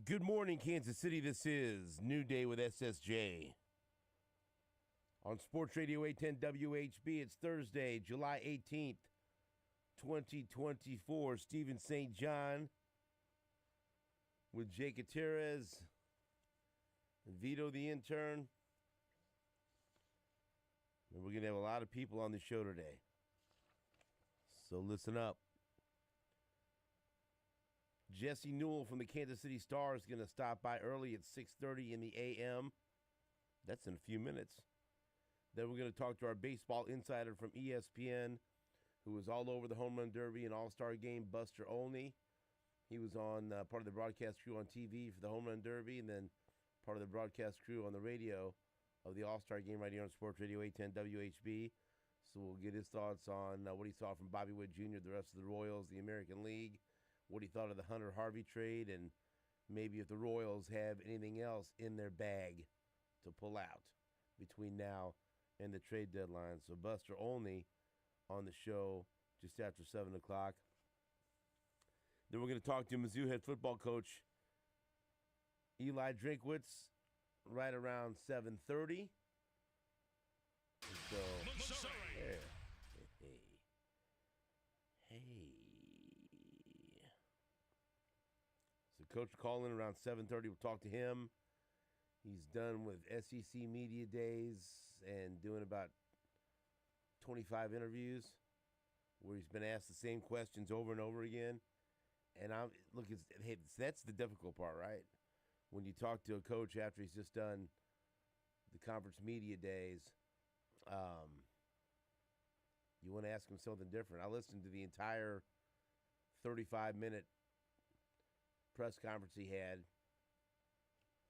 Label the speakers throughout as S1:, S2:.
S1: Good morning, Kansas City. This is New Day with SSJ. On Sports Radio 810 WHB, it's Thursday, July 18th, 2024. Stephen St. John with Jake Gutierrez and Vito the intern. And we're going to have a lot of people on the show today. So listen up. Jesse Newell from the Kansas City Star is going to stop by early at 6:30 in the a.m. That's in a few minutes. Then we're going to talk to our baseball insider from ESPN, who was all over the Home Run Derby and All-Star Game, Buster Olney. He was on part of the broadcast crew on TV for the Home Run Derby and then part of the broadcast crew on the radio of the All-Star Game right here on Sports Radio 810 WHB. So we'll get his thoughts on what he saw from Bobby Witt Jr., the rest of the Royals, the American League, what he thought of the Hunter Harvey trade, and maybe if the Royals have anything else in their bag to pull out between now and the trade deadline. So Buster Olney on the show just after 7 o'clock. Then we're going to talk to Mizzou head football coach Eli Drinkwitz right around 7:30. So, hey. So Coach will call in around 7:30. We'll talk to him. He's done with SEC Media Days and doing about 25 interviews where he's been asked the same questions over and over again. And that's the difficult part, right? When you talk to a coach after he's just done the conference media days, you want to ask him something different. I listened to the entire 35-minute press conference he had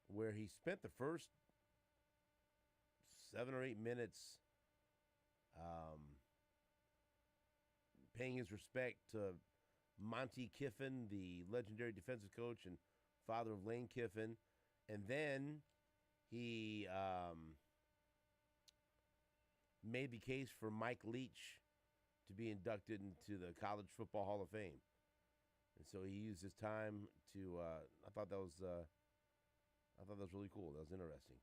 S1: where he spent the first 7 or 8 minutes paying his respect to Monty Kiffin, the legendary defensive coach and father of Lane Kiffin. And then he made the case for Mike Leach to be inducted into the College Football Hall of Fame. And so he used his time to I thought that was really cool. That was interesting.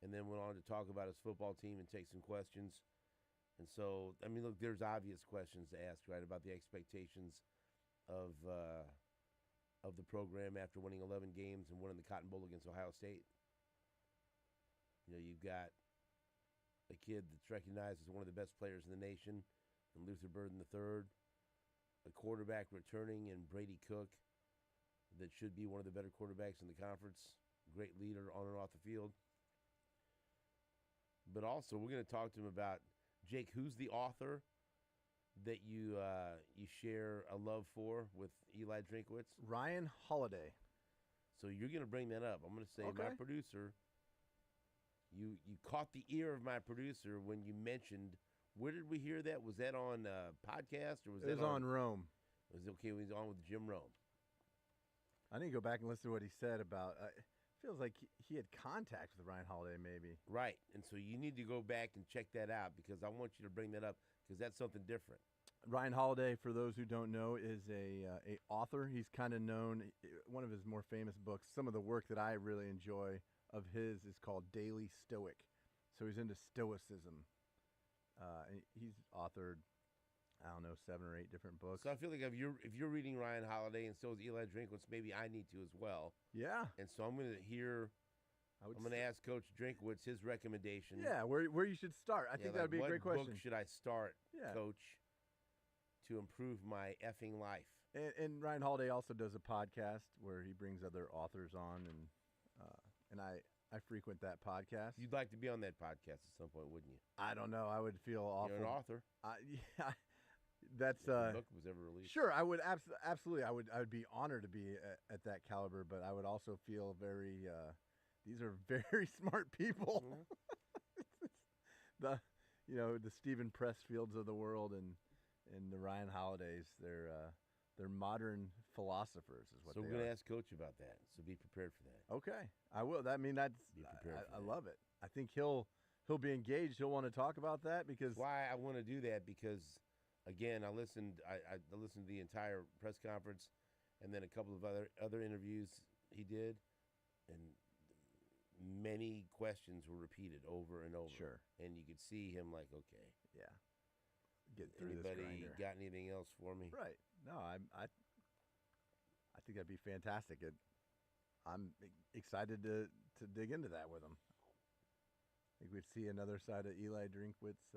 S1: And then went on to talk about his football team and take some questions. And so, I mean, look, there's obvious questions to ask, right, about the expectations of the program after winning 11 games and winning the Cotton Bowl against Ohio State. You know, you've got a kid that's recognized as one of the best players in the nation, and Luther Burden III, a quarterback returning in Brady Cook that should be one of the better quarterbacks in the conference, great leader on and off the field. But also, we're going to talk to him about, Jake, who's the author that you share a love for with Eli Drinkwitz?
S2: Ryan Holiday.
S1: So you're going to bring that up. I'm going to say my producer, you caught the ear of my producer when you mentioned, where did we hear that? Was that on a podcast? Or was
S2: it was on Rome.
S1: It was okay when he was on with Jim Rome.
S2: I need to go back and listen to what he said about feels like he had contact with Ryan Holiday maybe.
S1: Right, and so you need to go back and check that out because I want you to bring that up because that's something different.
S2: Ryan Holiday, for those who don't know, is a author. He's kind of known, one of his more famous books, some of the work that I really enjoy of his is called Daily Stoic. So he's into Stoicism. He's authored, I don't know, 7 or 8 different books.
S1: So I feel like if you're reading Ryan Holiday and so is Eli Drinkwitz, maybe I need to as well.
S2: Yeah.
S1: And so I'm going to hear. I'm going to ask Coach Drinkwitz his recommendation.
S2: Yeah, where you should start. I think that would be a great question.
S1: What book should I start, Coach, to improve my effing life?
S2: And Ryan Holiday also does a podcast where he brings other authors on, and I frequent that podcast.
S1: You'd like to be on that podcast at some point, wouldn't you?
S2: I don't know. I would feel awful.
S1: You're an author.
S2: Yeah. That's
S1: the book was ever released.
S2: Sure, I would absolutely. I would be honored to be at that caliber, but I would also feel very. These are very smart people. Mm-hmm. the Stephen Pressfields of the world and the Ryan Holidays. They're modern philosophers, is what.
S1: So
S2: we're
S1: going to ask Coach about that. So be prepared for that.
S2: Okay, I will. That's.
S1: Be prepared.
S2: I love it. I think he'll be engaged. He'll want to talk about that because.
S1: Why I want to do that because. Again, I listened to the entire press conference and then a couple of other interviews he did, and many questions were repeated over and over.
S2: Sure.
S1: And you could see him like, okay,
S2: Yeah. Get through
S1: anybody
S2: this grinder.
S1: got anything else for me?
S2: Right. No, I think that'd be fantastic. I'm excited to dig into that with him. I think we'd see another side of Eli Drinkwitz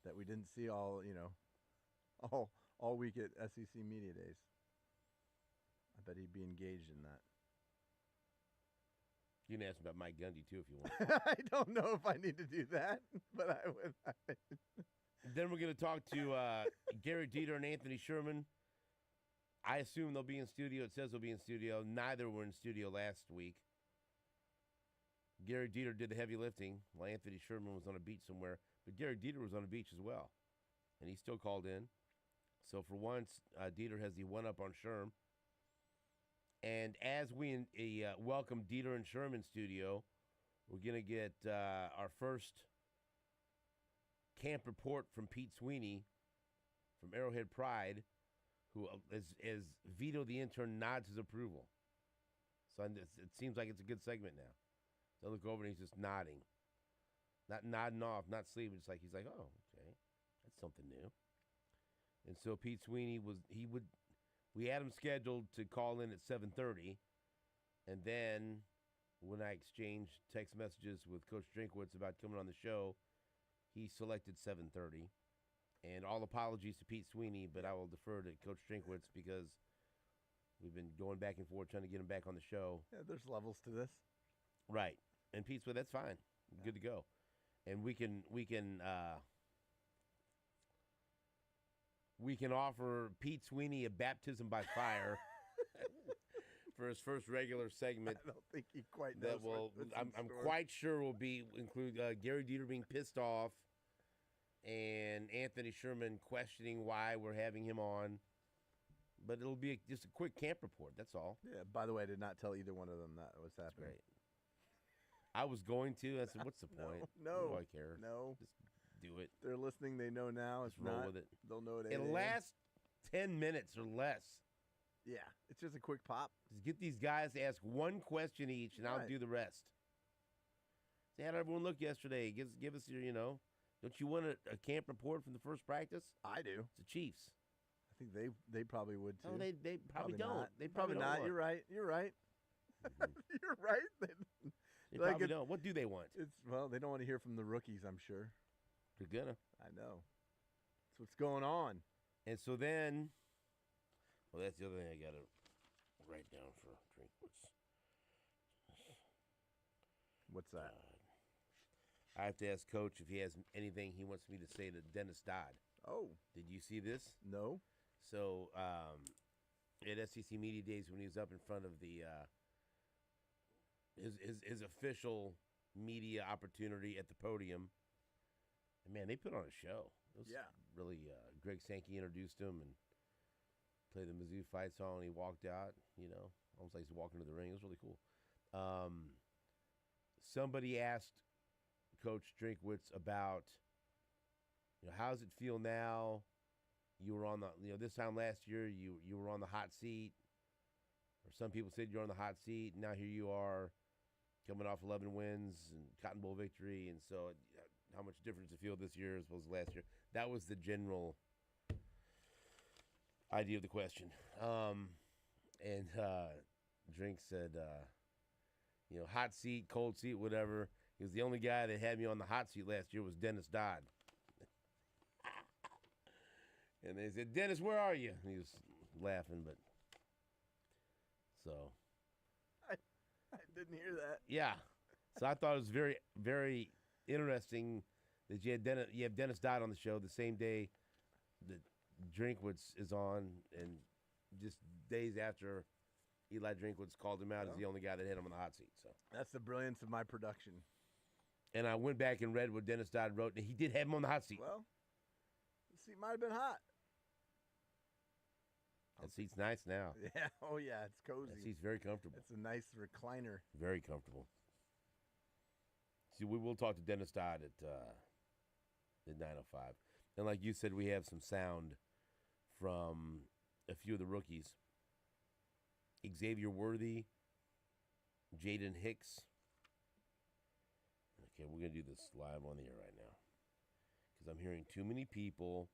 S2: that we didn't see all week at SEC Media Days. I bet he'd be engaged in that.
S1: You can ask him about Mike Gundy, too, if you want.
S2: I don't know if I need to do that, but I would.
S1: Then we're going to talk to Gary Dieter and Anthony Sherman. I assume they'll be in studio. It says they'll be in studio. Neither were in studio last week. Gary Dieter did the heavy lifting while Anthony Sherman was on a beach somewhere. But Gary Dieter was on a beach as well, and he still called in. So for once, Dieter has the one-up on Sherm. And as we welcome Dieter and Sherman studio, we're going to get our first camp report from Pete Sweeney from Arrowhead Pride, who, as Vito the intern nods his approval. So it seems like it's a good segment now. So I look over and he's just nodding. Not nodding off, not sleeping. Just like he's like, oh, okay, that's something new. And so Pete Sweeney we had him scheduled to call in at 7:30, and then when I exchanged text messages with Coach Drinkwitz about coming on the show, he selected 7:30. And all apologies to Pete Sweeney, but I will defer to Coach Drinkwitz because we've been going back and forth trying to get him back on the show.
S2: Yeah, there's levels to this.
S1: Right. And Pete said, that's fine. Yeah. Good to go. And we can offer Pete Sweeney a baptism by fire for his first regular segment.
S2: I don't think he quite knows.
S1: I'm quite sure will include Gary Dieter being pissed off and Anthony Sherman questioning why we're having him on. But it'll be just a quick camp report. That's all.
S2: Yeah. By the way, I did not tell either one of them that was happening.
S1: Great. I was going to. I said, "What's the point?
S2: No.
S1: What do I care?
S2: No.
S1: Just do it.
S2: They're listening. They know now.
S1: Just roll with it.
S2: They'll know it.
S1: It'll last 10 minutes or less.
S2: Yeah, it's just a quick pop.
S1: Just get these guys to ask one question each, and I'll do the rest. Say, how did everyone look yesterday? Give us your, Don't you want a camp report from the first practice?
S2: I do.
S1: It's the Chiefs.
S2: I think they probably would too.
S1: No, they probably don't.
S2: Not.
S1: They probably
S2: not.
S1: don't.
S2: You're right. You're right. You're right.
S1: They probably don't. What do they want?
S2: They don't want to hear from the rookies, I'm sure.
S1: They're gonna.
S2: I know. That's what's going on.
S1: And so then, that's the other thing I got to write down for Drinkwitz.
S2: What's that?
S1: I have to ask Coach if he has anything he wants me to say to Dennis Dodd.
S2: Oh.
S1: Did you see this?
S2: No.
S1: So at SEC Media Days when he was up in front of the his official media opportunity at the podium, and man, they put on a show. It was really Greg Sankey introduced him and played the Mizzou fight song, and he walked out, almost like he's walking to the ring. It was really cool. Somebody asked Coach Drinkwitz about, how does it feel now? You were on this time last year, you were on the hot seat. Or some people said you're on the hot seat. Now here you are coming off 11 wins and Cotton Bowl victory. And so how much difference does it feel this year as opposed to last year? That was the general idea of the question. And Drink said, hot seat, cold seat, whatever. He was the only guy that had me on the hot seat last year was Dennis Dodd. And they said, Dennis, where are you? And he was laughing, but so.
S2: I didn't hear that.
S1: Yeah. So I thought it was very, very interesting that you have Dennis Dodd on the show the same day that Drinkwitz is on, and just days after Eli Drinkwitz called him out as the only guy that had him on the hot seat. So
S2: that's the brilliance of my production.
S1: And I went back and read what Dennis Dodd wrote, and he did have him on the hot seat.
S2: Well, the seat might have been hot.
S1: That seat's nice now.
S2: Yeah. Oh, yeah. It's cozy.
S1: That seat's very comfortable.
S2: It's a nice recliner.
S1: Very comfortable. See, we will talk to Dennis Dodd at 9:05. And like you said, we have some sound from a few of the rookies. Xavier Worthy, Jaden Hicks. Okay, we're going to do this live on the air right now because I'm hearing too many people.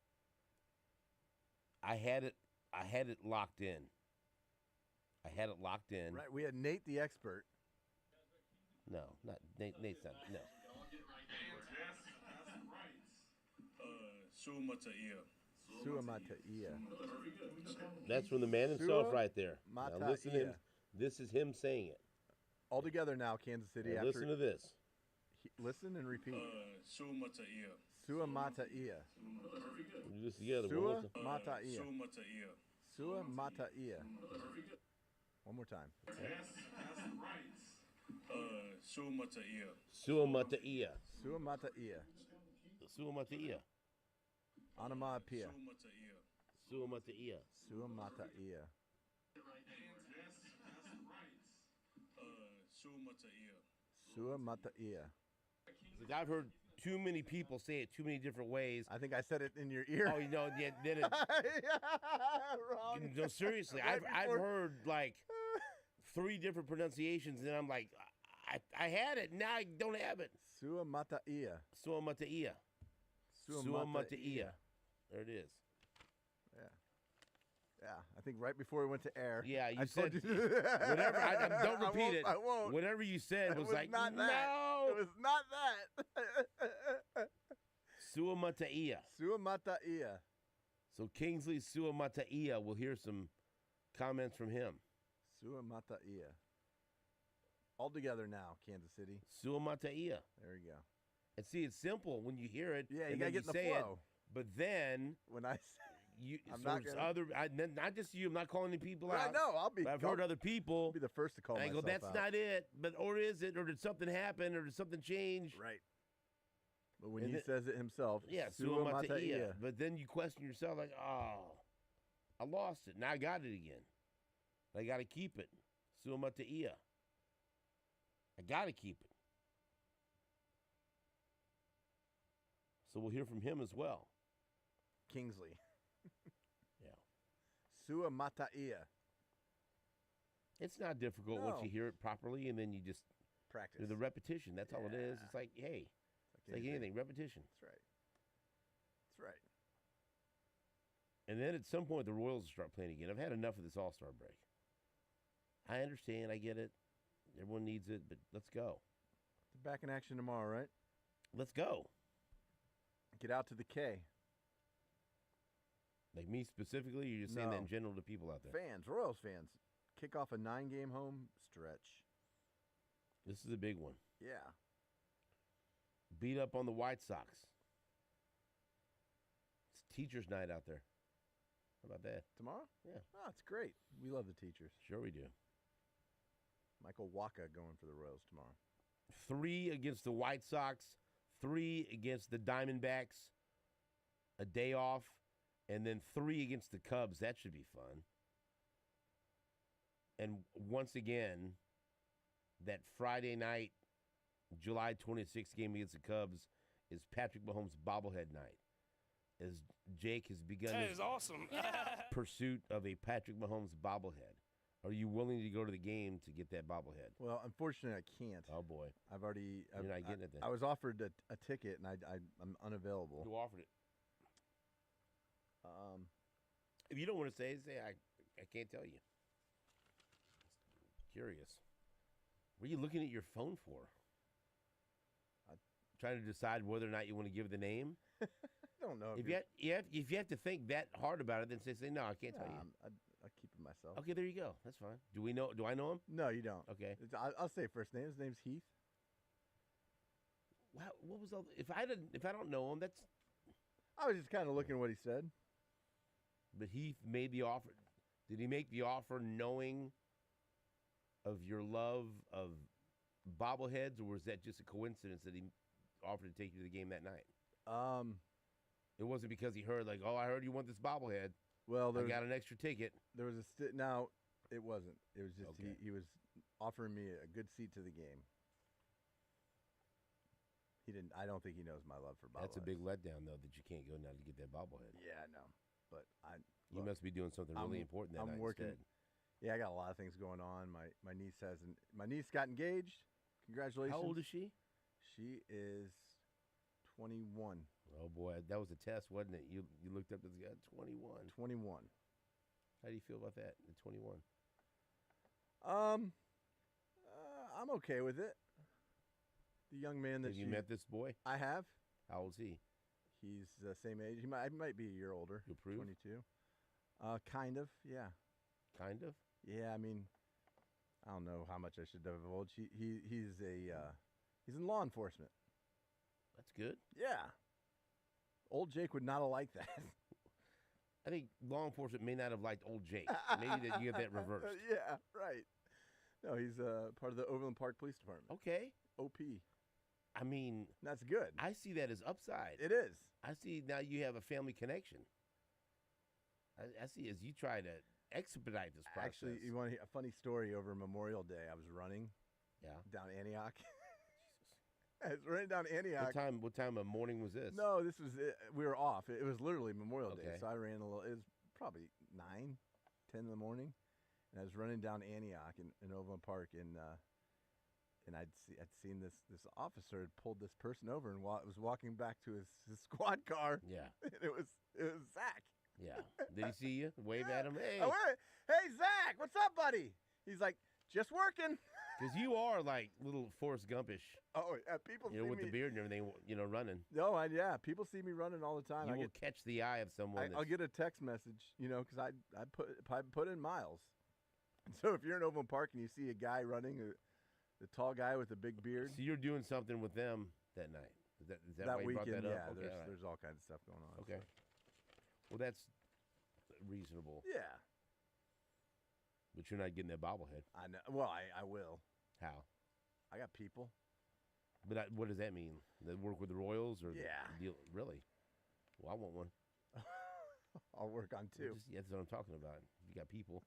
S1: I had it locked in.
S2: Right, we had Nate the expert.
S1: No, not Nate. Nate's not. No.
S2: Suamataia.
S1: That's from the man himself right there. Now listen to him.
S2: Mataia.
S1: This is him saying it.
S2: All together now, Kansas City.
S1: Now listen to this.
S2: Listen and repeat.
S3: Suamataia.
S2: Suamataia.
S1: We'll do this together.
S2: Suamataia. Suamataia. One more time.
S3: Suamataia.
S1: Suamataia.
S2: Suamataia.
S1: Suamataia.
S2: Onomatopoeia.
S1: Suamataia.
S2: Suamataia. Suamataia.
S1: I've heard too many people say it too many different ways.
S2: I think I said it in your ear.
S1: Oh, you know, yeah, then it.
S2: Wrong.
S1: No, seriously,
S2: Right
S1: I've
S2: before-
S1: heard like 3 different pronunciations, and I'm like, I had it, now I don't have it.
S2: Suamataia.
S1: Suamataia. Suamataia. There it is.
S2: Yeah, I think right before we went to air.
S1: Yeah, you
S2: I told
S1: said
S2: you.
S1: whatever. Don't repeat it.
S2: I won't.
S1: Whatever you said
S2: It
S1: was
S2: was
S1: like
S2: not that.
S1: no.
S2: It was not that.
S1: Suamataia.
S2: Suamataia.
S1: So Kingsley Suamataia. We'll hear some comments from him.
S2: Suamataia. All together now, Kansas City.
S1: Suamataia.
S2: There you go.
S1: And see, it's simple when you hear it.
S2: Yeah, you
S1: and
S2: gotta
S1: then
S2: get in the
S1: say
S2: flow.
S1: It, but then
S2: When I
S1: you,
S2: I'm
S1: so
S2: not
S1: it's
S2: gonna-
S1: not just you. I'm not calling any people
S2: I
S1: out.
S2: know, I'll be.
S1: But I've heard other people.
S2: I'll be the first to call
S1: And I
S2: myself
S1: go, that's
S2: out.
S1: not it. But or is it? Or did something happen? Or did something change?
S2: Right. But when
S1: And
S2: he
S1: then-
S2: says it himself,
S1: Yeah,
S2: Suamataia.
S1: Suamataia. But then you question yourself, like, oh, I lost it. Now I got it again. I got to keep it. Suamataia. I got to keep it. So we'll hear from him as well.
S2: Kingsley.
S1: Yeah.
S2: Suamataia.
S1: It's not difficult once
S2: No.
S1: you hear it properly, and then you just
S2: Practice.
S1: do the repetition. That's all it is.
S2: Yeah.
S1: It's like, hey, it's like anything, repetition.
S2: That's right. That's right.
S1: And then at some point, the Royals will start playing again. I've had enough of this All-Star break. I understand. I get it. Everyone needs it, but let's go.
S2: They're back in action tomorrow, right?
S1: Let's go.
S2: Get out to the K.
S1: Like me specifically, you're just saying that
S2: No.
S1: in general to people out there.
S2: Fans, Royals fans, kick off a 9-game home stretch.
S1: This is a big one.
S2: Yeah.
S1: Beat up on the White Sox. It's teacher's night out there. How about that?
S2: Tomorrow?
S1: Yeah.
S2: Oh, it's great. We love the teachers.
S1: Sure we do.
S2: Michael Waka going for the Royals tomorrow.
S1: 3 against the White Sox, 3 against the Diamondbacks, a day off, and then 3 against the Cubs. That should be fun. And once again, that Friday night, July 26th game against the Cubs is Patrick Mahomes' bobblehead night. As Jake has begun
S4: That
S1: his
S4: is awesome.
S1: pursuit of a Patrick Mahomes bobblehead. Are you willing to go to the game to get that bobblehead?
S2: Well, unfortunately, I can't.
S1: Oh, boy.
S2: I've already.
S1: You're not getting it then.
S2: I was offered a ticket, and I'm unavailable.
S1: Who offered it?
S2: Um,
S1: If you don't want to say I can't tell you. Curious. What are you looking at your phone for? Trying to decide whether or not you want to give the name?
S2: I don't know
S1: If you have to think that hard about it, then say no, I can't tell you.
S2: I keep it myself.
S1: Okay, there you go. That's fine. Do I know him?
S2: No, you don't.
S1: Okay.
S2: I'll say first name. His name's Heath.
S1: Wow, what was all? If I don't know him, that's.
S2: I was just kind of looking at what he said.
S1: But he made the offer. Did he make the offer knowing of your love of bobbleheads, or was that just a coincidence that he offered to take you to the game that night? It wasn't because he heard like, oh, I heard you want this bobblehead.
S2: Well,
S1: I got an extra ticket.
S2: There was now. It wasn't. It was just
S1: Okay.
S2: he was offering me a good seat to the game. He didn't. I don't think he knows my love for bobbleheads.
S1: That's a big letdown, though, that you can't go now to get that bobblehead.
S2: Yeah, I know. But
S1: You must be doing something really important that
S2: I'm
S1: night
S2: working.
S1: instead.
S2: Yeah, I got a lot of things going on. My niece got engaged. Congratulations.
S1: How old is she?
S2: She is 21.
S1: Oh boy, that was a test, wasn't it? You looked up this guy, 21.
S2: 21.
S1: How do you feel about that? At 21.
S2: I'm okay with it. The young man that
S1: Have you met this boy?
S2: I have.
S1: How old is he?
S2: He's the same age. He might be a year older.
S1: You approve?
S2: 22. Kind of. Yeah.
S1: Kind of.
S2: Yeah. I mean, I don't know how much I should divulge. He's in law enforcement.
S1: That's good.
S2: Yeah. Old Jake would not have liked that.
S1: I think law enforcement may not have liked old Jake. Maybe that you get that reversed.
S2: Yeah. Right. No, he's part of the Overland Park Police Department.
S1: Okay.
S2: OP.
S1: I mean,
S2: that's good.
S1: I see that as upside.
S2: It is.
S1: I see now you have a family connection. I see as you try to expedite this process.
S2: Actually, you want to hear a funny story? Over Memorial Day, I was running.
S1: Yeah.
S2: Down Antioch. I was running down Antioch.
S1: What time of morning was this?
S2: No, this was we were off. It was literally Memorial Day,
S1: Okay.
S2: so I ran a little. It was probably 9, 10 in the morning, and I was running down Antioch in Overland Park, and I'd seen this officer had pulled this person over and was walking back to his squad car.
S1: Yeah.
S2: And it was Zach.
S1: Yeah. Did he see you? Wave at him. Hey.
S2: Hey, Zach, what's up, buddy? He's like, just working.
S1: Because you are like little Forrest Gumpish.
S2: Oh, yeah, people see
S1: with
S2: me.
S1: the beard and everything, running.
S2: No, yeah, people see me running all the time.
S1: You will catch the eye of someone.
S2: I'll get a text message, because I put in miles. So if you're in Overland Park and you see a guy running, the tall guy with the big beard.
S1: So you're doing something with them that night. Is that why you
S2: weekend?
S1: brought that
S2: Yeah,
S1: up? Okay,
S2: there's all kinds of stuff going on.
S1: Okay.
S2: So.
S1: Well, that's reasonable.
S2: Yeah.
S1: But you're not getting that bobblehead.
S2: I know. Well, I will.
S1: How?
S2: I got people.
S1: But what does that mean? That work with the Royals or
S2: Yeah.
S1: the deal? Really? Well, I want one.
S2: I'll work on two.
S1: That's what I'm talking about. You got people.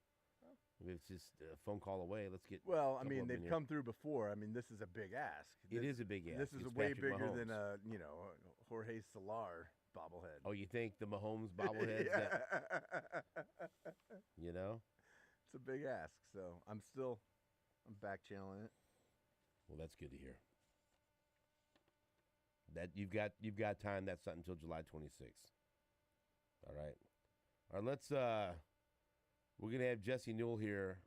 S1: If it's just a phone call away, let's get.
S2: Well, I
S1: couple
S2: mean,
S1: of them
S2: they've
S1: in
S2: come through before. I mean, this is a big ask.
S1: It is a big ask.
S2: This is
S1: It's
S2: way
S1: Patrick
S2: bigger
S1: Mahomes.
S2: than Jorge Solar bobblehead.
S1: Oh, you think the Mahomes bobblehead?
S2: Yeah. It's a big ask. So I'm back channeling it.
S1: Well, that's good to hear. That you've got time. That's not until July 26th. All right. Let's. We're gonna have Jesse Newell here.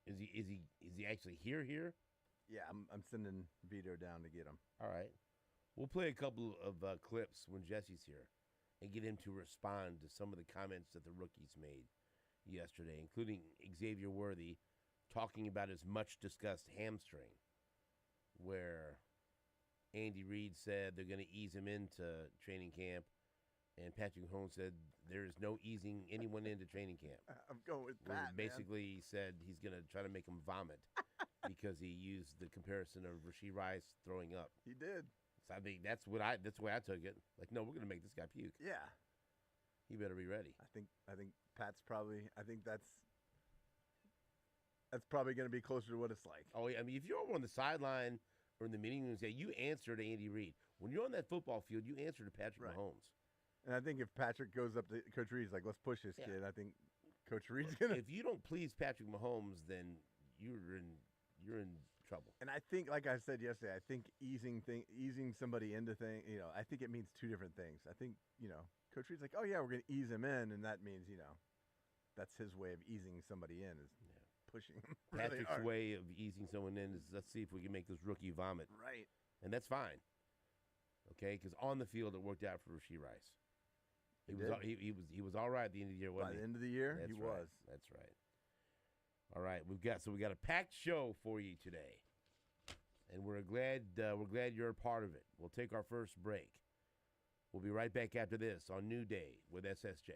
S1: Is he actually here?
S2: Yeah, I'm sending Vito down to get him.
S1: All right. We'll play a couple of clips when Jesse's here and get him to respond to some of the comments that the rookies made yesterday, including Xavier Worthy talking about his much-discussed hamstring, where Andy Reid said they're going to ease him into training camp, and Patrick Mahomes said there is no easing anyone into training camp.
S2: I'm going with
S1: Where
S2: Pat,
S1: basically he said he's going to try to make him vomit because he used the comparison of Rashee Rice throwing up.
S2: He did.
S1: So I mean, that's the way I took it. Like, no, we're going to make this guy puke.
S2: Yeah.
S1: He better be ready.
S2: I think Pat's probably. I think that's probably going to be closer to what it's like.
S1: Oh, yeah. I mean, if you're over on the sideline or in the meeting room, say you answer to Andy Reid. When you're on that football field, you answer to Patrick
S2: Right.
S1: Mahomes.
S2: And I think if Patrick goes up to Coach Reed's like, let's push this kid, I think Coach Reed's going to.
S1: If you don't please Patrick Mahomes, then you're in trouble.
S2: And I think, like I said yesterday, I think easing somebody into things, I think it means two different things. I think, Coach Reed's like, oh, yeah, we're going to ease him in, and that means, that's his way of easing somebody in is pushing him really
S1: Patrick's
S2: hard.
S1: way of easing someone in is let's see if we can make this rookie vomit.
S2: Right.
S1: And that's fine. Okay? Because on the field, it worked out for Rashee Rice. He was all right at the end of the year, wasn't
S2: By
S1: he?
S2: the end of the year,
S1: That's
S2: he
S1: right.
S2: was.
S1: That's right. All right, we got a packed show for you today, and we're glad you're a part of it. We'll take our first break. We'll be right back after this on New Day with SSJ.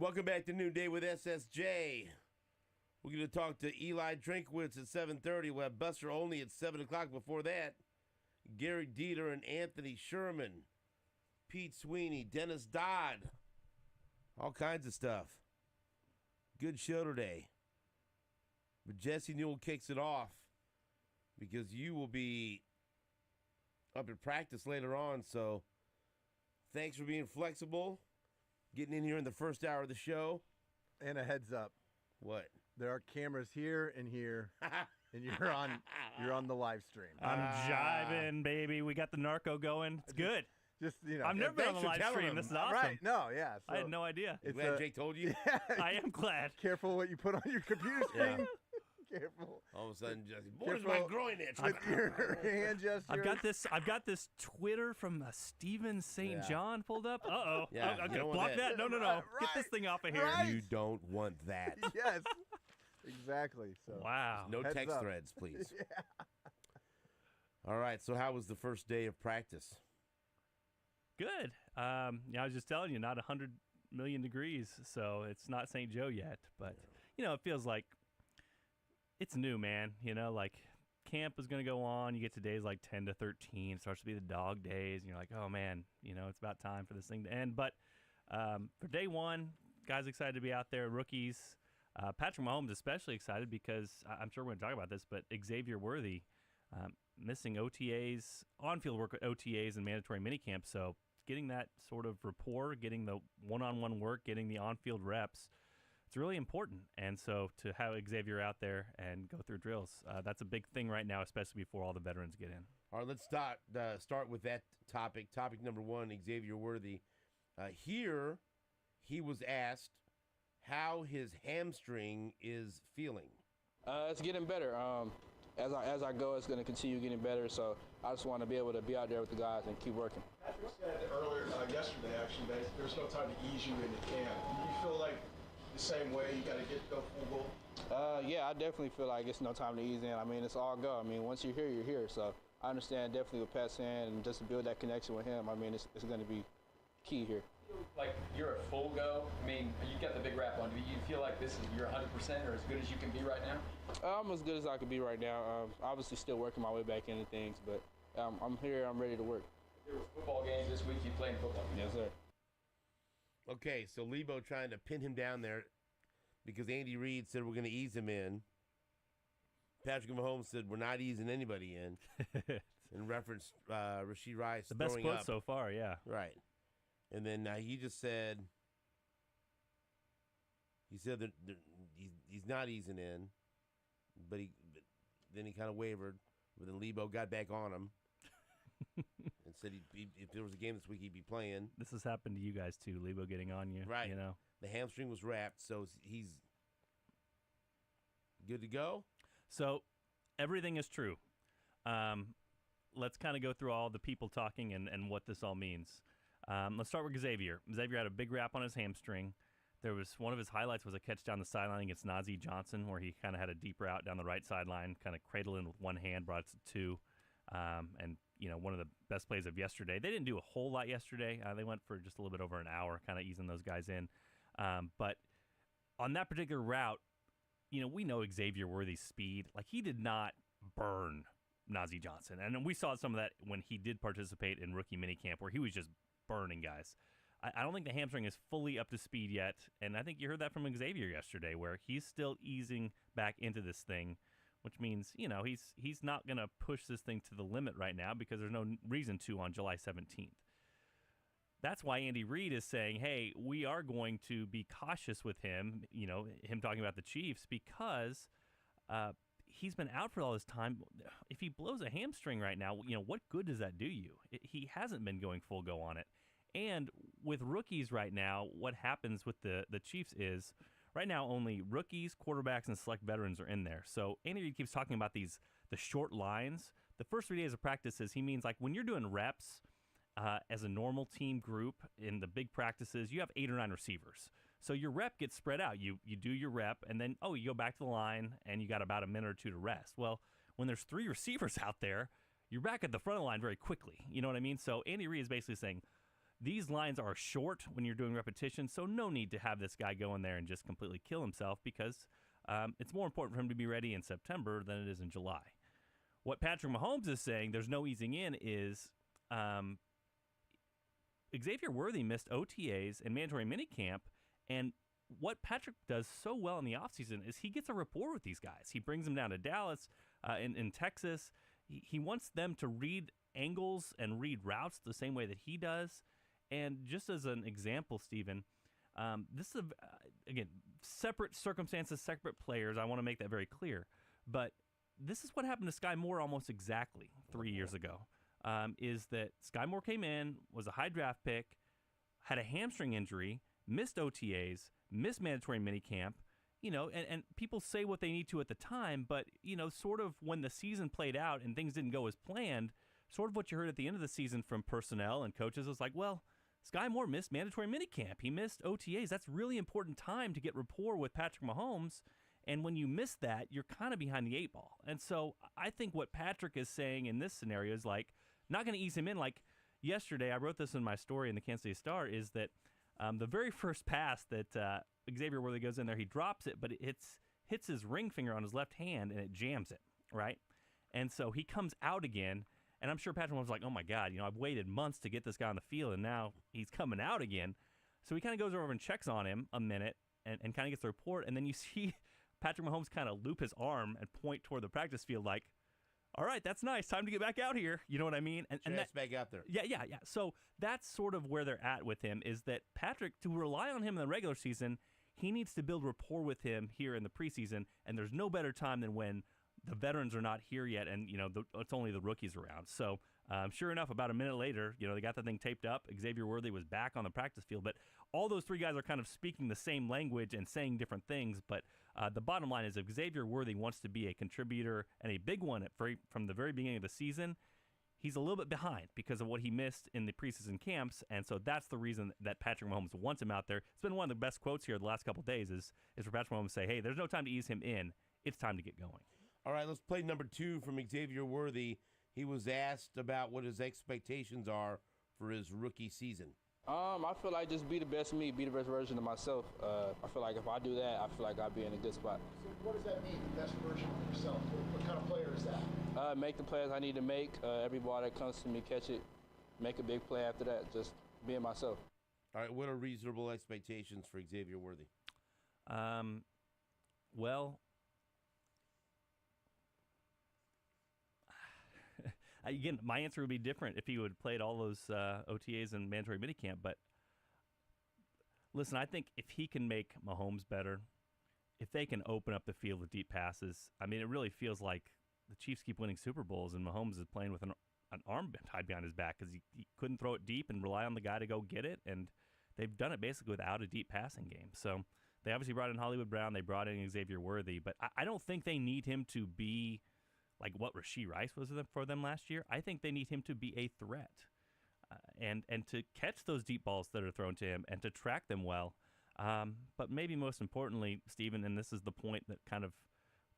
S1: Welcome back to Noonday with SSJ. We're going to talk to Eli Drinkwitz at 7:30. We'll have Buster Olney at 7 o'clock. Before that, Gary Dieter and Anthony Sherman, Pete Sweeney, Dennis Dodd, all kinds of stuff. Good show today. But Jesse Newell kicks it off because you will be up at practice later on. So thanks for being flexible, getting in here in the first hour of the show.
S2: And a heads up.
S1: What?
S2: There are cameras here and here, and you're on the live stream.
S4: I'm jiving, baby. We got the narco going. It's good.
S2: Just,
S4: I've never been on the live stream. This is awesome.
S2: Right? No, yeah. So
S4: I had no idea.
S1: You glad Jake told you?
S4: I am glad.
S2: Careful what you put on your computer screen. Careful.
S1: All of a sudden, Jesse, boy, does my groin itch.
S2: With your hand gesture.
S4: I've got this Twitter from Stephen St. John pulled up. Uh-oh.
S1: Yeah,
S4: Okay,
S1: you don't want
S4: block that. No.
S2: Right.
S4: Get this thing off of here.
S2: Right.
S1: You don't want that.
S2: Yes. Exactly. So.
S4: Wow.
S1: No
S2: Heads
S1: text
S2: up.
S1: threads, please.
S2: Yeah.
S1: All right, so how was the first day of practice?
S4: Good. I was just telling you, not 100 million degrees, so it's not St. Joe yet. But, it feels like it's new, man. Like camp is going to go on. You get to days like 10 to 13. It starts to be the dog days. And you're like, oh, man, it's about time for this thing to end. But for day one, guys excited to be out there, rookies. Patrick Mahomes especially excited because I'm sure we're going to talk about this, but Xavier Worthy missing OTAs, on-field work with OTAs and mandatory minicamp. So getting that sort of rapport, getting the one-on-one work, getting the on-field reps, it's really important. And so to have Xavier out there and go through drills, that's a big thing right now, especially before all the veterans get in.
S1: All right, let's start with that topic. Topic number one, Xavier Worthy. Here, he was asked how his hamstring is feeling.
S5: It's getting better. As I go, it's going to continue getting better. So I just want to be able to be out there with the guys and keep working.
S6: Patrick said earlier, yesterday actually, that there's no time to ease you into camp. Do you feel like the same way? You got to go full go?
S5: Yeah, I definitely feel like it's no time to ease in. I mean, it's all go. I mean, once you're here, you're here. So I understand definitely with Pat saying, and just to build that connection with him, I mean, it's going to be key here.
S7: Like you're a full go. I mean, you got the big rap on. Do you feel like you're 100% or as good as you can be right now?
S5: I'm as good as I can be right now. Obviously, still working my way back into things, but I'm here. I'm ready to work.
S7: There were football games this week. You playing football?
S5: Yes, sir.
S1: Okay, so Lebo trying to pin him down there because Andy Reid said we're going to ease him in. Patrick Mahomes said we're not easing anybody in. In reference, Rashee Rice
S4: The best
S1: throwing
S4: quote
S1: up.
S4: so far, yeah.
S1: Right. And then he just said, that he's not easing in, but then he kind of wavered. But then Lebo got back on him and said if there was a game this week, he'd be playing.
S4: This has happened to you guys too, Lebo getting on you.
S1: Right. The hamstring was wrapped, so he's good to go. So
S4: everything is true. Let's kind of go through all the people talking and what this all means. Let's start with Xavier. Xavier had a big wrap on his hamstring. There was one of his highlights was a catch down the sideline against Najee Johnson, where he kind of had a deep route down the right sideline, kind of cradling with one hand, brought it to two. And one of the best plays of yesterday. They didn't do a whole lot yesterday. They went for just a little bit over an hour, kind of easing those guys in. But on that particular route, we know Xavier Worthy's speed. Like, he did not burn Najee Johnson. And we saw some of that when he did participate in rookie minicamp, where he was just burning guys. I don't think the hamstring is fully up to speed yet, and I think you heard that from Xavier yesterday, where he's still easing back into this thing, which means, he's not going to push this thing to the limit right now because there's no reason to on July 17th. That's why Andy Reid is saying, hey, we are going to be cautious with him, him talking about the Chiefs, because he's been out for all this time. If he blows a hamstring right now, what good does that do you? He hasn't been going full go on it. And with rookies right now, what happens with the Chiefs is right now only rookies, quarterbacks, and select veterans are in there. So Andy Reid keeps talking about the short lines. The first 3 days of practices, he means like when you're doing reps as a normal team group in the big practices, you have 8 or 9 receivers. So your rep gets spread out. You do your rep, and then, you go back to the line, and you got about a minute or two to rest. Well, when there's 3 receivers out there, you're back at the front of the line very quickly. You know what I mean? So Andy Reid is basically saying, these lines are short when you're doing repetitions, so no need to have this guy go in there and just completely kill himself because it's more important for him to be ready in September than it is in July. What Patrick Mahomes is saying, there's no easing in, is Xavier Worthy missed OTAs and mandatory minicamp, and what Patrick does so well in the offseason is he gets a rapport with these guys. He brings them down to Dallas, in Texas. He wants them to read angles and read routes the same way that he does. And just as an example, Stephen, this is, again, separate circumstances, separate players. I want to make that very clear. But this is what happened to Sky Moore almost exactly 3 years ago, is that Sky Moore came in, was a high draft pick, had a hamstring injury, missed OTAs, missed mandatory minicamp, and people say what they need to at the time, but, sort of when the season played out and things didn't go as planned, sort of what you heard at the end of the season from personnel and coaches was like, well, Sky Moore missed mandatory minicamp. He missed OTAs. That's really important time to get rapport with Patrick Mahomes. And when you miss that, you're kind of behind the 8 ball. And so I think what Patrick is saying in this scenario is like, not going to ease him in. Like yesterday, I wrote this in my story in the Kansas City Star, is that the very first pass that Xavier Worthy goes in there, he drops it, but it hits his ring finger on his left hand and it jams it, right? And so he comes out again. And I'm sure Patrick was like, oh, my God, I've waited months to get this guy on the field, and now he's coming out again. So he kind of goes over and checks on him a minute and kind of gets the report. And then you see Patrick Mahomes kind of loop his arm and point toward the practice field like, all right, that's nice. Time to get back out here. You know what I mean? And
S1: that's back out there.
S4: Yeah. So that's sort of where they're at with him, is that Patrick, to rely on him in the regular season, he needs to build rapport with him here in the preseason. And there's no better time than when the veterans are not here yet, and it's only the rookies around. So sure enough, about a minute later, they got the thing taped up. Xavier Worthy was back on the practice field, but all those three guys are kind of speaking the same language and saying different things. But the bottom line is, if Xavier Worthy wants to be a contributor and a big one from the very beginning of the season, he's a little bit behind because of what he missed in the preseason camps, and so that's the reason that Patrick Mahomes wants him out there. It's been one of the best quotes here the last couple of days is for Patrick Mahomes to say, hey, there's no time to ease him in. It's time to get going.
S1: All right, let's play number 2 from Xavier Worthy. He was asked about what his expectations are for his rookie season.
S5: I feel like just be the best me, be the best version of myself. I feel like if I do that, I feel like I'll be in a good spot.
S6: So what does that mean, the best version of yourself? What kind of player is that?
S5: Make the plays I need to make. Every ball that comes to me, catch it, make a big play after that, just being myself.
S1: All right, what are reasonable expectations for Xavier Worthy?
S4: Well, again, my answer would be different if he would have played all those OTAs and mandatory minicamp. But listen, I think if he can make Mahomes better, if they can open up the field with deep passes, I mean, it really feels like the Chiefs keep winning Super Bowls and Mahomes is playing with an arm tied behind his back because he couldn't throw it deep and rely on the guy to go get it. And they've done it basically without a deep passing game. So they obviously brought in Hollywood Brown. They brought in Xavier Worthy. But I don't think they need him to be like what Rashee Rice was for them last year. I think they need him to be a threat and to catch those deep balls that are thrown to him and to track them well. But maybe most importantly, Stephen, and this is the point that kind of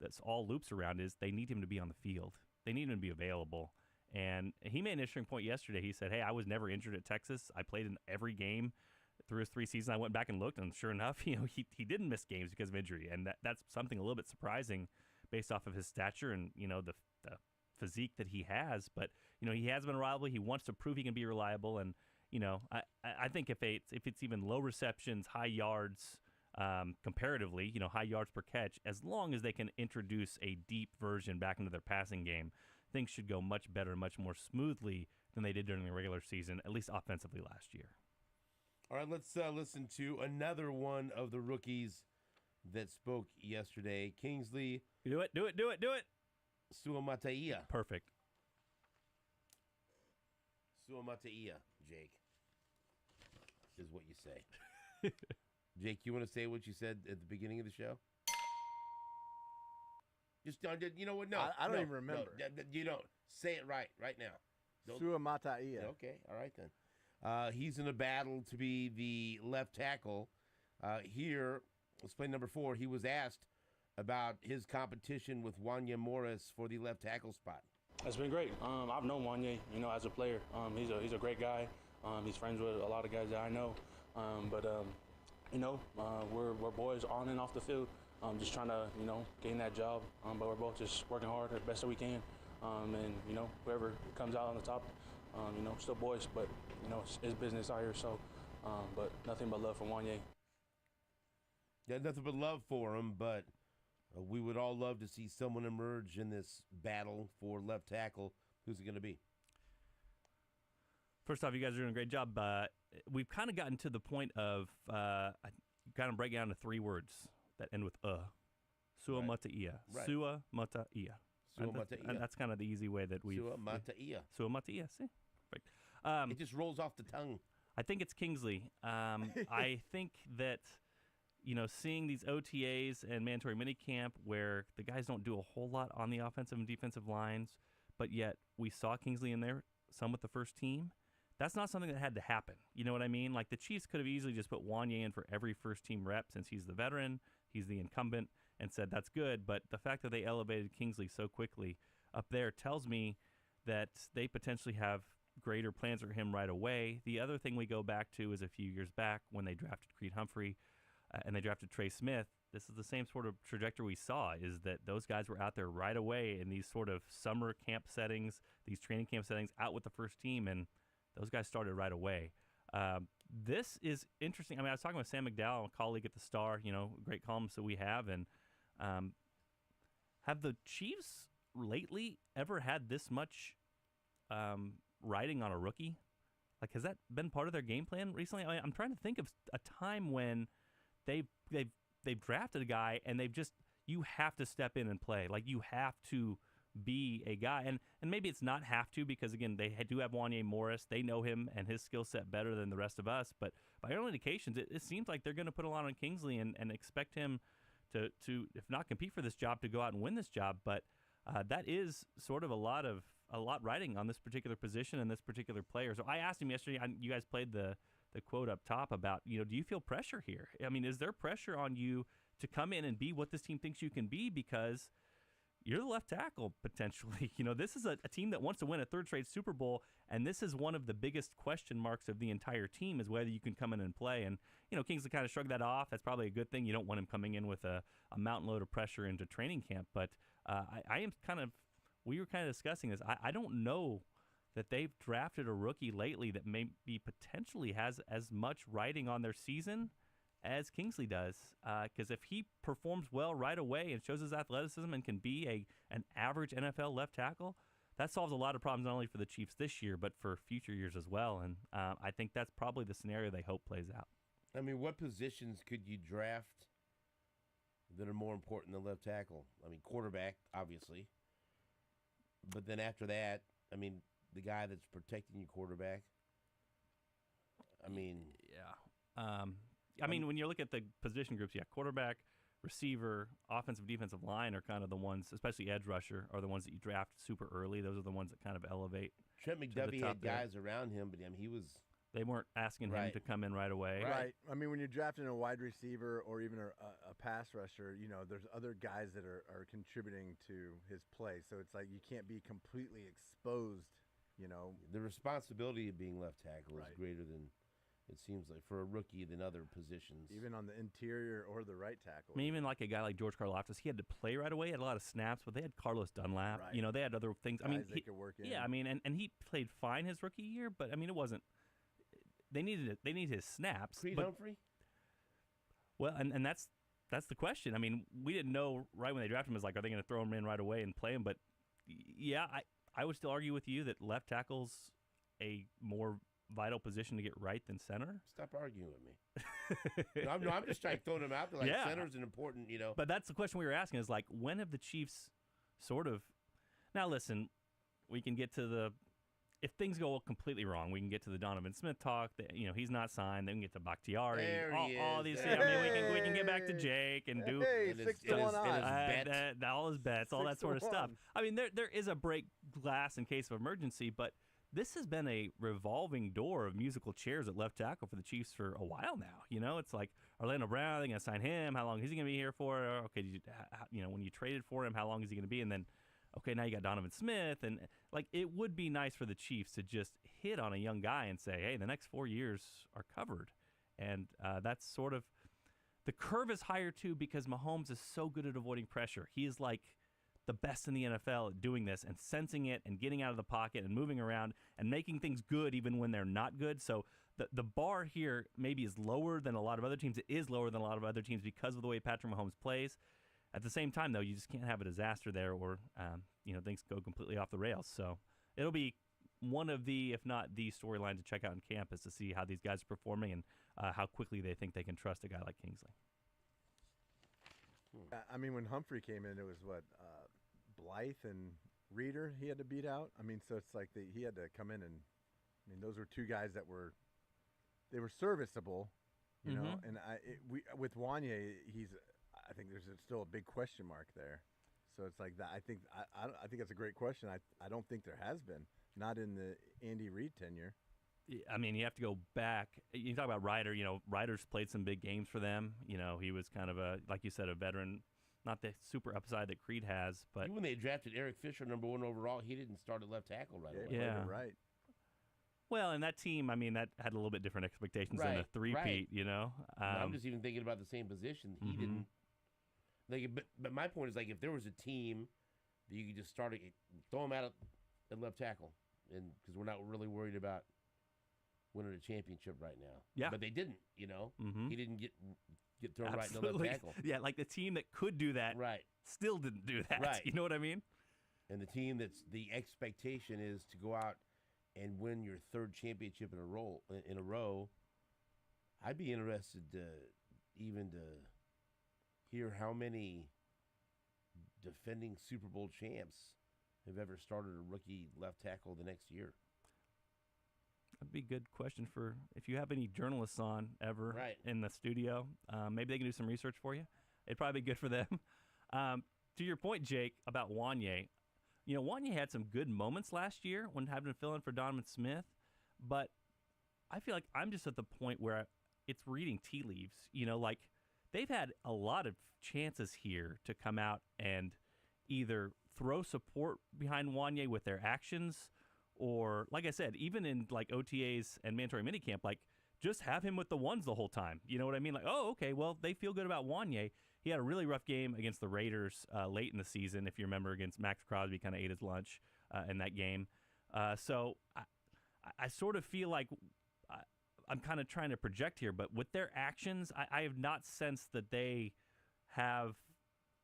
S4: that's all loops around, is they need him to be on the field. They need him to be available. And he made an interesting point yesterday. He said, hey, I was never injured at Texas. I played in every game through his 3 seasons. I went back and looked, and sure enough, he didn't miss games because of injury. And that's something a little bit surprising based off of his stature and, the physique that he has. But, he has been reliable. He wants to prove he can be reliable. And, I think if it's even low receptions, high yards, comparatively, high yards per catch, as long as they can introduce a deep version back into their passing game, things should go much better, much more smoothly than they did during the regular season, at least offensively last year.
S1: All right, let's listen to another one of the rookies that spoke yesterday. Kingsley.
S4: Do it.
S1: Suamataia.
S4: Perfect.
S1: Suamataia, Jake, is what you say. Jake, you want to say what you said at the beginning of the show? Just you know what? No,
S2: I don't even remember.
S1: No, you don't. Say it right now.
S2: Suamataia.
S1: Okay, all right then. He's in a battle to be the left tackle. Here, let's play number 4. He was asked about his competition with Wanya Morris for the left tackle spot.
S8: It's been great. I've known Wanya, as a player. He's a great guy. He's friends with a lot of guys that I know. We're boys on and off the field. Just trying to, gain that job. But we're both just working hard as best that we can. Whoever comes out on the top, still boys. But, it's business out here. So, but nothing but love for Wanye.
S1: Yeah, nothing but love for him, but we would all love to see someone emerge in this battle for left tackle. Who's it going to be?
S4: First off, you guys are doing a great job. We've kind of gotten to the point of kind of break down to 3 words that end with Sua Mata'ia.
S1: Right.
S4: Sua Mata'ia.
S1: Sua Mata'ia.
S4: And that's kind of the easy way that we.
S1: Sua Mata'ia.
S4: Sua Mata'ia. See, perfect.
S1: It just rolls off the tongue.
S4: I think it's Kingsley. I think that seeing these OTAs and mandatory minicamp where the guys don't do a whole lot on the offensive and defensive lines, but yet we saw Kingsley in there, some with the first team. That's not something that had to happen. You know what I mean? Like the Chiefs could have easily just put Wanye in for every first team rep since he's the veteran, he's the incumbent, and said that's good. But the fact that they elevated Kingsley so quickly up there tells me that they potentially have greater plans for him right away. The other thing we go back to is a few years back when they drafted Creed Humphrey and they drafted Trey Smith. This is the same sort of trajectory we saw, is that those guys were out there right away in these sort of summer camp settings, these training camp settings, out with the first team, and those guys started right away. This is interesting. I mean, I was talking with Sam McDowell, a colleague at the Star, great columnist that we have, and have the Chiefs lately ever had this much riding on a rookie? Like, has that been part of their game plan recently? I mean, I'm trying to think of a time when they've drafted a guy and you have to step in and play. Like, you have to be a guy. And maybe it's not have to, because, again, they do have Wanye Morris. They know him and his skill set better than the rest of us. But by early indications, it seems like they're going to put a lot on Kingsley and expect him to, if not compete for this job, to go out and win this job. But that is sort of a lot riding on this particular position and this particular player. So I asked him yesterday, you guys played the quote up top about, do you feel pressure here? I mean, is there pressure on you to come in and be what this team thinks you can be, because you're the left tackle potentially? This is a team that wants to win a third straight Super Bowl, and this is one of the biggest question marks of the entire team, is whether you can come in and play. And, Kingsley kind of shrugged that off. That's probably a good thing. You don't want him coming in with a mountain load of pressure into training camp. But we were kind of discussing this. I don't know that they've drafted a rookie lately that maybe potentially has as much riding on their season as Kingsley does. Because if he performs well right away and shows his athleticism and can be an average NFL left tackle, that solves a lot of problems not only for the Chiefs this year, but for future years as well. And I think that's probably the scenario they hope plays out.
S1: I mean, what positions could you draft that are more important than left tackle? I mean, quarterback, obviously. But then after that, I mean, the guy that's protecting your quarterback. I mean,
S4: yeah. When you look at the position groups, quarterback, receiver, offensive, defensive line are kind of the ones, especially edge rusher, are the ones that you draft super early. Those are the ones that kind of elevate.
S1: Trent McDuffie had guys around him, but he was.
S4: They weren't asking him to come in right away.
S2: Right. I mean, when you're drafting a wide receiver or even a pass rusher, there's other guys that are contributing to his play. So it's like you can't be completely exposed,
S1: The responsibility of being left tackle is greater than, it seems like, for a rookie than other positions.
S2: Even on the interior or the right tackle.
S4: I mean, even like a guy like George Karlaftis, he had to play right away. He had a lot of snaps, but they had Carlos Dunlap. Right. They had other things.
S2: Guys they could work in.
S4: Yeah, and he played fine his rookie year, but, it wasn't. They needed his snaps.
S1: Creed Humphrey?
S4: Well, and that's the question. I mean, we didn't know right when they drafted him, are they going to throw him in right away and play him? But, yeah, I would still argue with you that left tackle's a more vital position to get right than center.
S1: Stop arguing with me. I'm just trying to throw them out there. Center's an important,
S4: But that's the question we were asking, is when have the Chiefs sort of... Now, listen, we can get to if things go completely wrong, we can get to the Donovan Smith talk. He's not signed. Then we can get to Bakhtiari. All these things. We can get back to Jake and do
S2: 6-1 odds.
S4: All his bets, all that sort of stuff. I mean, there is a break glass in case of emergency, but this has been a revolving door of musical chairs at left tackle for the Chiefs for a while now. It's like Orlando Brown, they're going to sign him. How long is he going to be here for? Okay, when you traded for him, how long is he going to be? And then okay, now you got Donovan Smith, and like it would be nice for the Chiefs to just hit on a young guy and say, hey, the next 4 years are covered, and that's sort of the curve is higher too because Mahomes is so good at avoiding pressure. He is like the best in the NFL at doing this and sensing it and getting out of the pocket and moving around and making things good even when they're not good. So the bar here maybe is lower than a lot of other teams. It is lower than a lot of other teams because of the way Patrick Mahomes plays. At the same time, though, you just can't have a disaster there or things go completely off the rails. So it'll be one of the, if not the storyline to check out in camp is to see how these guys are performing and how quickly they think they can trust a guy like Kingsley.
S2: I mean, when Humphrey came in, it was Blythe and Reeder he had to beat out. I mean, so it's like he had to come in and, I mean, those were two guys that were serviceable, you know. And with Wanye, I think there's still a big question mark there. So it's like that. I think that's a great question. I don't think there has been, not in the Andy Reid tenure.
S4: I mean, you have to go back. You talk about Ryder. You know, Ryder's played some big games for them. You know, he was kind of like you said, a veteran. Not the super upside that Creed has, but
S1: even when they drafted Eric Fisher #1 overall, he didn't start at left tackle right away.
S2: Yeah, right.
S4: Well, and that team, I mean, that had a little bit different expectations than a three-peat, you know.
S1: I'm just even thinking about the same position. He didn't. Like, but my point is, like, if there was a team that you could just throw him out at left tackle, and because we're not really worried about winning a championship right now.
S4: Yeah.
S1: But they didn't, you know. He didn't get thrown right in the left tackle.
S4: Yeah, like the team that could do that still didn't do that.
S1: Right.
S4: You know what I mean?
S1: And the team that's the expectation is to go out and win your third championship in a row. I'd be interested to hear how many defending Super Bowl champs have ever started a rookie left tackle the next year.
S4: That'd be a good question for if you have any journalists on ever in the studio. Maybe they can do some research for you. It'd probably be good for them. To your point, Jake, about Wanye, you know, Wanye had some good moments last year when having to fill in for Donovan Smith, but I feel like I'm just at the point where it's reading tea leaves. You know, like they've had a lot of chances here to come out and either throw support behind Wanye with their actions or, like I said, even in like OTAs and mandatory minicamp, like just have him with the ones the whole time. You know what I mean? Like, oh, okay, well, they feel good about Wanye. He had a really rough game against the Raiders late in the season, if you remember, against Max Crosby, kind of ate his lunch in that game. So I sort of feel like I'm kind of trying to project here, but with their actions, I have not sensed that they have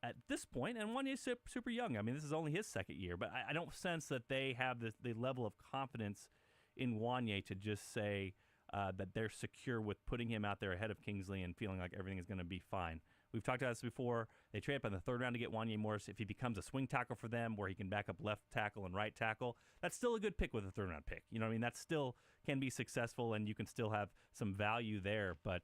S4: at this point, and Wanye's super young. I mean, this is only his second year, but I don't sense that they have the level of confidence in Wanye to just say that they're secure with putting him out there ahead of Kingsley and feeling like everything is going to be fine. We've talked about this before. They trade up in the third round to get Wanye Morris. If he becomes a swing tackle for them where he can back up left tackle and right tackle, that's still a good pick with a third-round pick. You know what I mean? That still can be successful, and you can still have some value there. But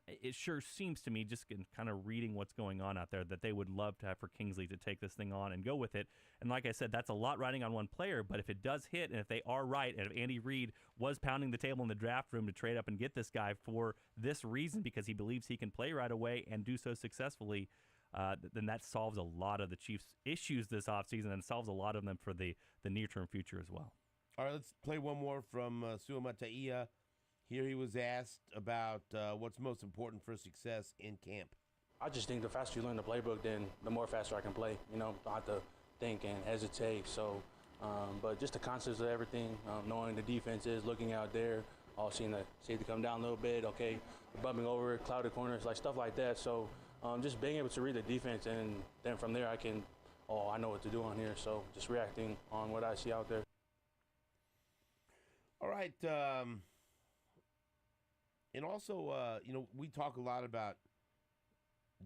S4: it sure seems to me, just kind of reading what's going on out there, that they would love to have for Kingsley to take this thing on and go with it. And like I said, that's a lot riding on one player, but if it does hit, and if they are right, and if Andy Reid was pounding the table in the draft room to trade up and get this guy for this reason, because he believes he can play right away and do so successfully, then that solves a lot of the Chiefs' issues this offseason and solves a lot of them for the near-term future as well.
S1: All right, let's play one more from Suamataia. Here he was asked about what's most important for success in camp.
S8: I just think the faster you learn the playbook, then the more faster I can play. You know, I have to think and hesitate. So, but just the concepts of everything, knowing the defenses, looking out there, all seeing the safety come down a little bit, okay, bumping over, clouded corners, like stuff like that. So just being able to read the defense, and then from there I know what to do on here. So just reacting on what I see out there.
S1: All right. And also, you know, we talk a lot about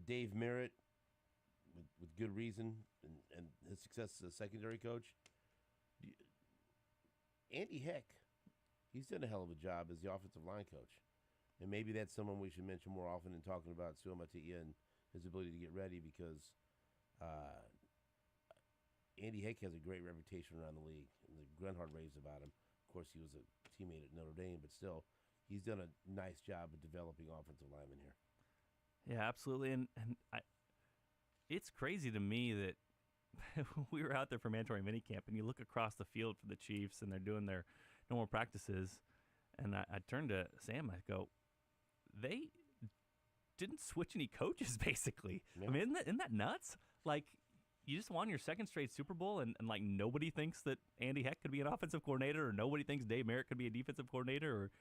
S1: Dave Merritt with good reason and his success as a secondary coach. Andy Heck, he's done a hell of a job as the offensive line coach. And maybe that's someone we should mention more often in talking about Suamataia and his ability to get ready, because Andy Heck has a great reputation around the league. And the Grunhard raves about him. Of course, he was a teammate at Notre Dame, but still, he's done a nice job of developing offensive linemen here.
S4: Yeah, absolutely. And it's crazy to me that we were out there for mandatory minicamp, and you look across the field for the Chiefs, and they're doing their normal practices, and I turned to Sam, I go, they didn't switch any coaches, basically.
S1: Yeah.
S4: I mean, isn't that nuts? Like, you just won your second straight Super Bowl, and like nobody thinks that Andy Heck could be an offensive coordinator, or nobody thinks Dave Merritt could be a defensive coordinator, or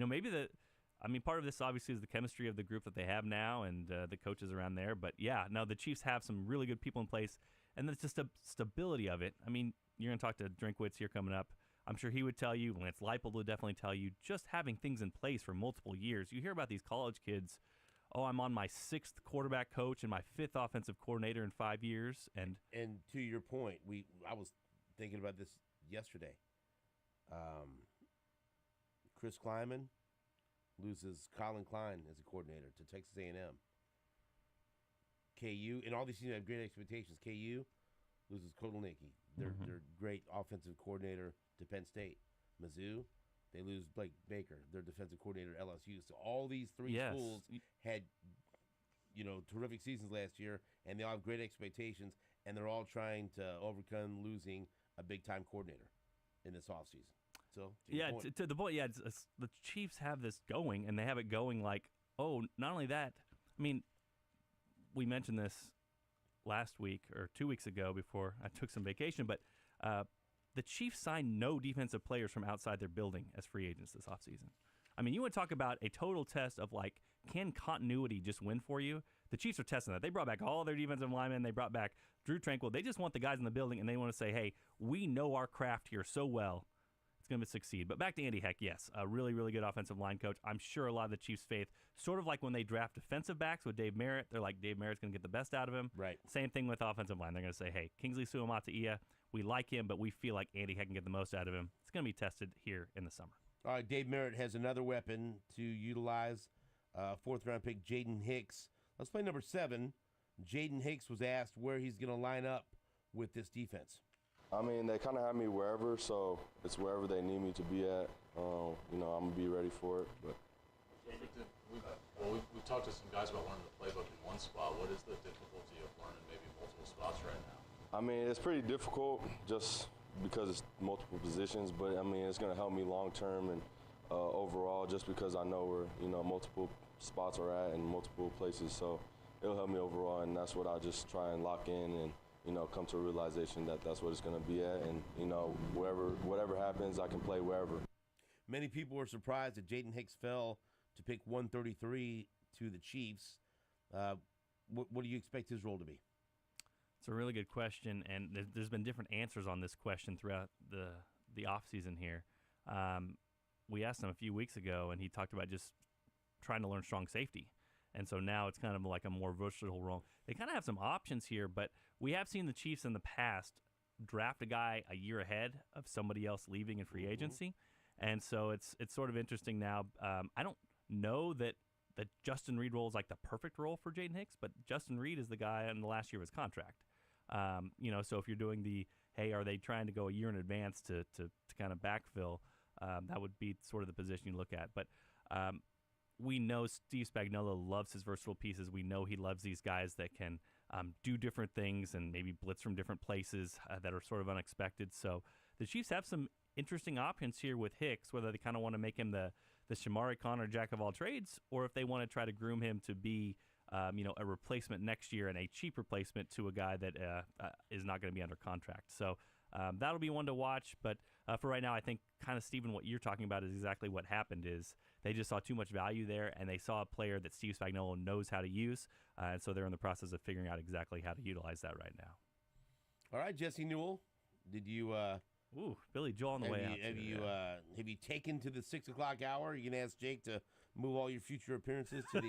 S4: maybe part of this obviously is the chemistry of the group that they have now and the coaches around there. But yeah, no, the Chiefs have some really good people in place, and it's just the stability of it. I mean, you're going to talk to Drinkwitz here coming up. I'm sure he would tell you, Lance Leipold would definitely tell you, just having things in place for multiple years. You hear about these college kids, I'm on my 6th quarterback coach and my 5th offensive coordinator in 5 years. And
S1: to your point, I was thinking about this yesterday. Chris Kleiman loses Colin Klein as a coordinator to Texas A&M. KU, and all these teams have great expectations. KU loses Kotelnicki, their great offensive coordinator to Penn State. Mizzou, they lose Blake Baker, their defensive coordinator at LSU. So all these three schools had, terrific seasons last year, and they all have great expectations, and they're all trying to overcome losing a big-time coordinator in this offseason. So,
S4: to the point, the Chiefs have this going, and they have it going like, not only that, I mean, we mentioned this last week or 2 weeks ago before I took some vacation, but the Chiefs signed no defensive players from outside their building as free agents this offseason. I mean, you want to talk about a total test of, like, can continuity just win for you? The Chiefs are testing that. They brought back all their defensive linemen. They brought back Drew Tranquill. They just want the guys in the building, and they want to say, hey, we know our craft here so well. It's going to succeed. But back to Andy Heck, yes, a really, really good offensive line coach. I'm sure a lot of the Chiefs' faith, sort of like when they draft defensive backs with Dave Merritt, they're like, Dave Merritt's going to get the best out of him.
S1: Right.
S4: Same thing with offensive line. They're going to say, hey, Kingsley Suamataia, we like him, but we feel like Andy Heck can get the most out of him. It's going to be tested here in the summer.
S1: All right, Dave Merritt has another weapon to utilize. 4th-round pick Jaden Hicks. Let's play number 7. Jaden Hicks was asked where he's going to line up with this defense.
S9: I mean, they kind of have me wherever, so it's wherever they need me to be at. I'm going to be ready for it. But
S10: we talked to some guys about learning the playbook in one spot. What is the difficulty of learning maybe multiple spots right now?
S9: I mean, it's pretty difficult just because it's multiple positions, but, I mean, it's going to help me long-term and overall just because I know where, multiple spots are at and multiple places. So it'll help me overall, and that's what I just try and lock in and, come to a realization that that's what it's going to be at. And, whatever happens, I can play wherever.
S1: Many people were surprised that Jaden Hicks fell to pick 133 to the Chiefs. What do you expect his role to be?
S4: It's a really good question, and there's been different answers on this question throughout the offseason here. We asked him a few weeks ago, and he talked about just trying to learn strong safety. And so now it's kind of like a more versatile role. They kind of have some options here, but we have seen the Chiefs in the past draft a guy a year ahead of somebody else leaving in free agency. And so it's sort of interesting now. I don't know that the Justin Reed role is like the perfect role for Jaden Hicks, but Justin Reed is the guy in the last year of his contract. So if you're doing are they trying to go a year in advance to kind of backfill, that would be sort of the position you look at. But we know Steve Spagnuolo loves his versatile pieces. We know he loves these guys that can do different things and maybe blitz from different places that are sort of unexpected. So the Chiefs have some interesting options here with Hicks, whether they kind of want to make him the Shamari Connor jack of all trades, or if they want to try to groom him to be a replacement next year and a cheap replacement to a guy that is not going to be under contract. So that'll be one to watch. But for right now, I think kind of, Stephen, what you're talking about is exactly what happened is they just saw too much value there, and they saw a player that Steve Spagnuolo knows how to use. And so they're in the process of figuring out exactly how to utilize that right now.
S1: All right, Jesse Newell, did you
S4: Billy Joel on the way out.
S1: Have you taken to the 6 o'clock hour? You can ask Jake to move all your future appearances to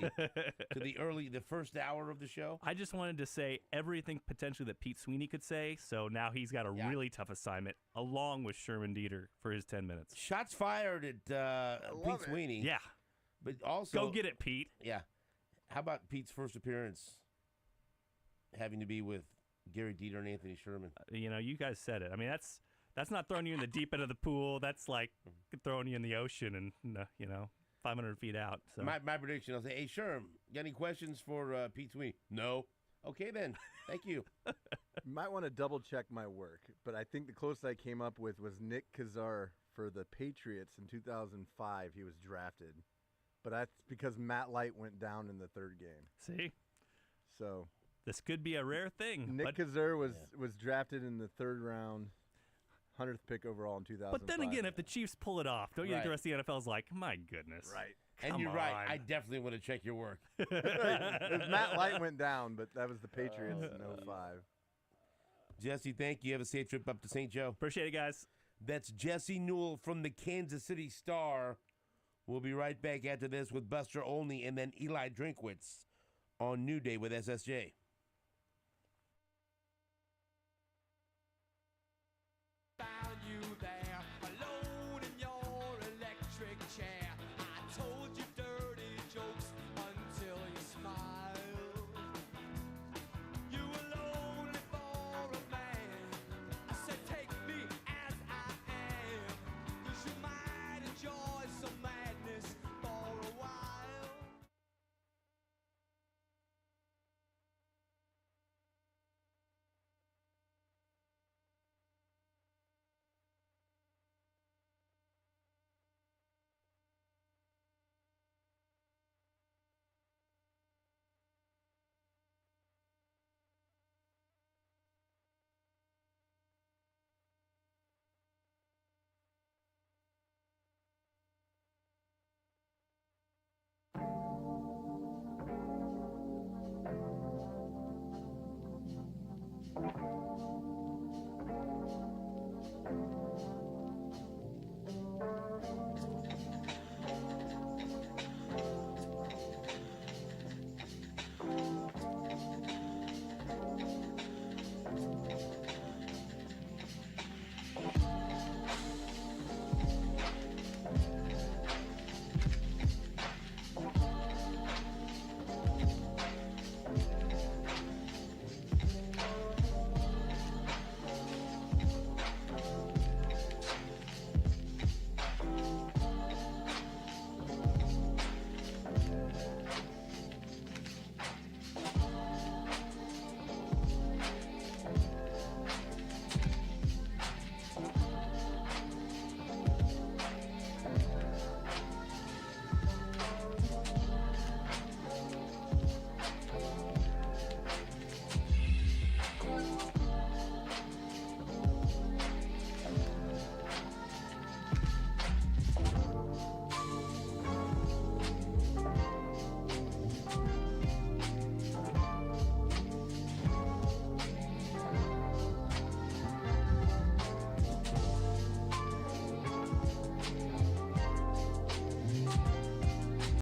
S1: the first hour of the show.
S4: I just wanted to say everything potentially that Pete Sweeney could say. So now he's got a really tough assignment, along with Sherman Dieter for his 10 minutes.
S1: Shots fired at Pete Sweeney.
S4: Yeah,
S1: but also
S4: go get it, Pete.
S1: Yeah. How about Pete's first appearance having to be with Gary Dieter and Anthony Sherman?
S4: You guys said it. I mean, that's not throwing you in the deep end of the pool. That's like throwing you in the ocean and 500 feet out. So
S1: my prediction, I'll say, hey, Sherm, got any questions for Pete Sweeney? No. Okay, then. Thank you.
S2: You might want to double check my work, but I think the closest I came up with was Nick Kazar for the Patriots in 2005. He was drafted, but that's because Matt Light went down in the third game.
S4: See?
S2: So
S4: this could be a rare thing.
S2: Nick Kazar was drafted in the third round, 100th pick overall in 2005.
S4: But then again, if the Chiefs pull it off, don't you think the rest of the NFL is like, my goodness.
S2: Right.
S1: And you're right. I definitely want to check your work.
S2: Matt Light went down, but that was the Patriots in 05.
S1: Jesse, thank you. Have a safe trip up to St. Joe.
S4: Appreciate it, guys.
S1: That's Jesse Newell from the Kansas City Star. We'll be right back after this with Buster Olney and then Eli Drinkwitz on New Day with SSJ.